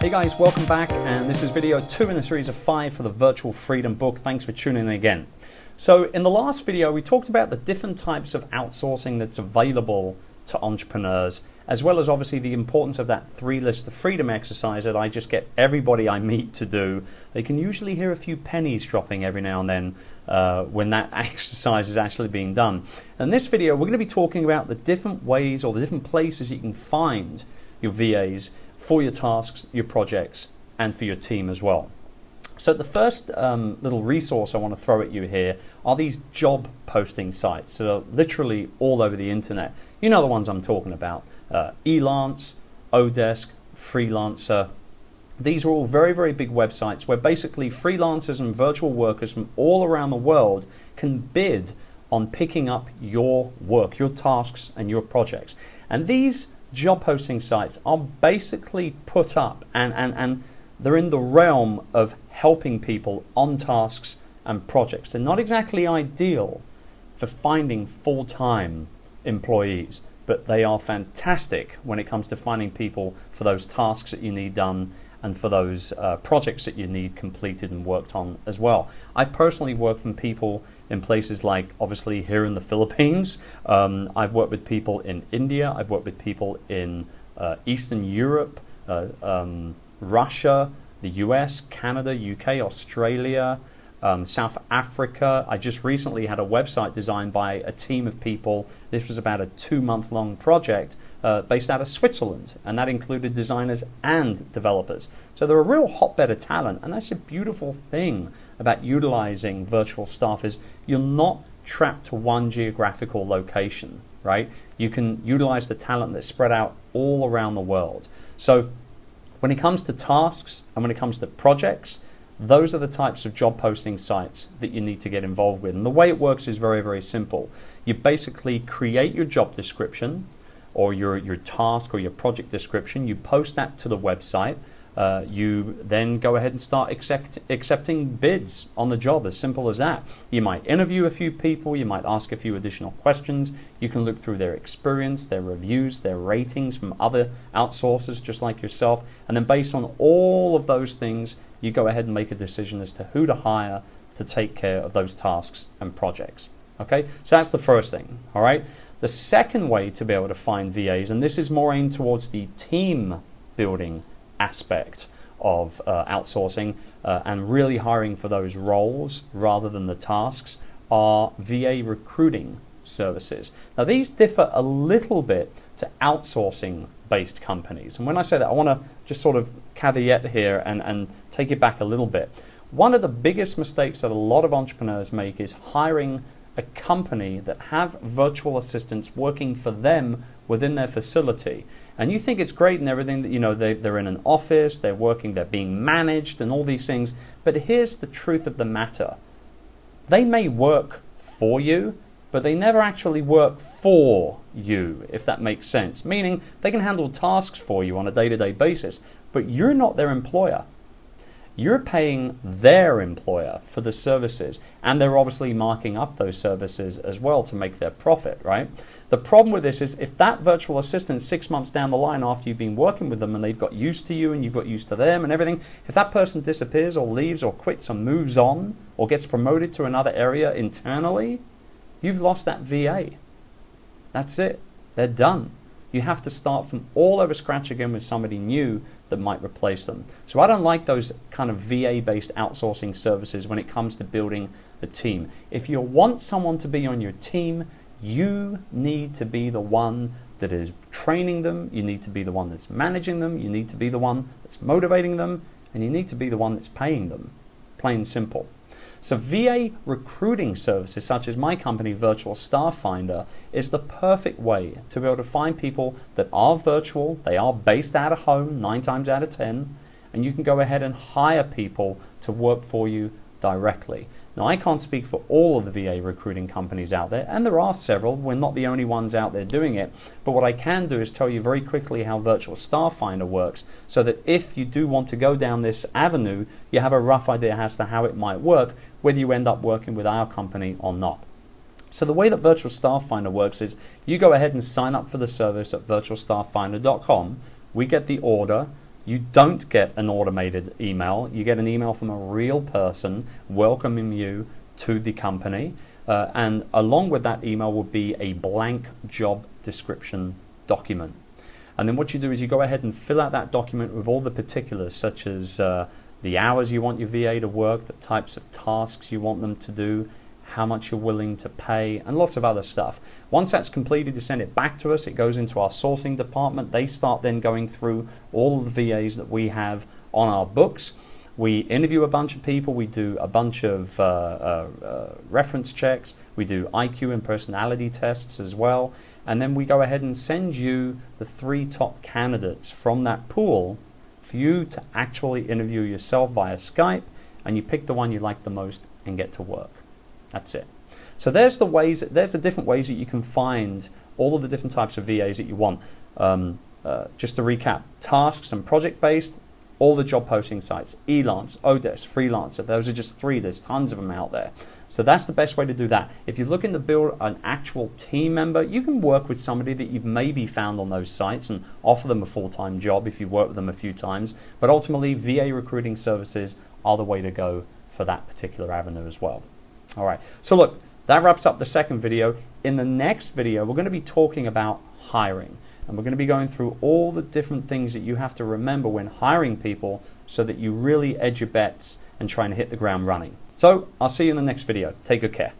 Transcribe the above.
Hey guys, welcome back, and this is video 2 in a series of 5 for the Virtual Freedom book. Thanks for tuning in again. So in the last video we talked about the different types of outsourcing that's available to entrepreneurs, as well as obviously the importance of that 3 list of freedom exercise that I just get everybody I meet to do. They can usually hear a few pennies dropping every now and then when that exercise is actually being done. In this video we're going to be talking about the different ways or the different places you can find your VAs for your tasks, your projects, and for your team as well. So the first little resource I want to throw at you here are these job posting sites that are literally all over the internet. You know the ones I'm talking about. Elance, Odesk, Freelancer. These are all very, very big websites where basically freelancers and virtual workers from all around the world can bid on picking up your work, your tasks, and your projects. And these job posting sites are basically put up and they're in the realm of helping people on tasks and projects. They're not exactly ideal for finding full-time employees, but they are fantastic when it comes to finding people for those tasks that you need done and for those projects that you need completed and worked on as well. I personally work from people in places like, obviously, here in the Philippines. I've worked with people in India. I've worked with people in Eastern Europe, Russia, the US, Canada, UK, Australia, South Africa. I just recently had a website designed by a team of people. This was about a 2-month-long project based out of Switzerland, and that included designers and developers. So they're a real hotbed of talent, and that's a beautiful thing about utilizing virtual staff is you're not trapped to one geographical location, right? You can utilize the talent that's spread out all around the world. So when it comes to tasks and when it comes to projects, those are the types of job posting sites that you need to get involved with. And the way it works is very, very simple. You basically create your job description or your task or your project description. You post that to the website. You then go ahead and start accepting bids on the job, as simple as that. You might interview a few people, you might ask a few additional questions, you can look through their experience, their reviews, their ratings from other outsourcers just like yourself, and then based on all of those things, you go ahead and make a decision as to who to hire to take care of those tasks and projects. Okay, so that's the first thing, all right? The second way to be able to find VAs, and this is more aimed towards the team building aspect of outsourcing and really hiring for those roles rather than the tasks, are VA recruiting services. Now these differ a little bit to outsourcing based companies, and when I say that I want to just sort of caveat here and take it back a little bit. One of the biggest mistakes that a lot of entrepreneurs make is hiring a company that have virtual assistants working for them within their facility. And you think it's great and everything, that, you know, they're in an office, they're working, they're being managed and all these things. But here's the truth of the matter. They may work for you, but they never actually work for you, if that makes sense. Meaning they can handle tasks for you on a day-to-day basis, but you're not their employer. You're paying their employer for the services, and they're obviously marking up those services as well to make their profit, right? The problem with this is if that virtual assistant 6 months down the line after you've been working with them and they've got used to you and you've got used to them and everything, if that person disappears or leaves or quits or moves on or gets promoted to another area internally, you've lost that VA. That's it. They're done. You have to start from all over scratch again with somebody new that might replace them. So I don't like those kind of VA-based outsourcing services when it comes to building a team. If you want someone to be on your team, you need to be the one that is training them, you need to be the one that's managing them, you need to be the one that's motivating them, and you need to be the one that's paying them. Plain and simple. So VA recruiting services such as my company, Virtual Staff Finder, is the perfect way to be able to find people that are virtual, they are based out of home 9 times out of 10, and you can go ahead and hire people to work for you directly. Now I can't speak for all of the VA recruiting companies out there, and there are several, we're not the only ones out there doing it, but what I can do is tell you very quickly how Virtual Staff Finder works, so that if you do want to go down this avenue, you have a rough idea as to how it might work, whether you end up working with our company or not. So the way that Virtual Staff Finder works is you go ahead and sign up for the service at virtualstafffinder.com, we get the order, you don't get an automated email. You get an email from a real person welcoming you to the company. And along with that email will be a blank job description document. And then what you do is you go ahead and fill out that document with all the particulars, such as the hours you want your VA to work, the types of tasks you want them to do, how much you're willing to pay, and lots of other stuff. Once that's completed, you send it back to us. It goes into our sourcing department. They start then going through all of the VAs that we have on our books. We interview a bunch of people. We do a bunch of reference checks. We do IQ and personality tests as well. And then we go ahead and send you the 3 top candidates from that pool for you to actually interview yourself via Skype, and you pick the one you like the most and get to work. That's it. So there's the different ways that you can find all of the different types of VAs that you want. Just to recap, tasks and project-based, all the job posting sites, Elance, Odesk, Freelancer, those are just 3. There's tons of them out there. So that's the best way to do that. If you're looking to build an actual team member, you can work with somebody that you've maybe found on those sites and offer them a full-time job if you've worked with them a few times. But ultimately, VA recruiting services are the way to go for that particular avenue as well. All right, so look, that wraps up the second video. In the next video, we're going to be talking about hiring. And we're going to be going through all the different things that you have to remember when hiring people so that you really edge your bets and try and hit the ground running. So I'll see you in the next video. Take good care.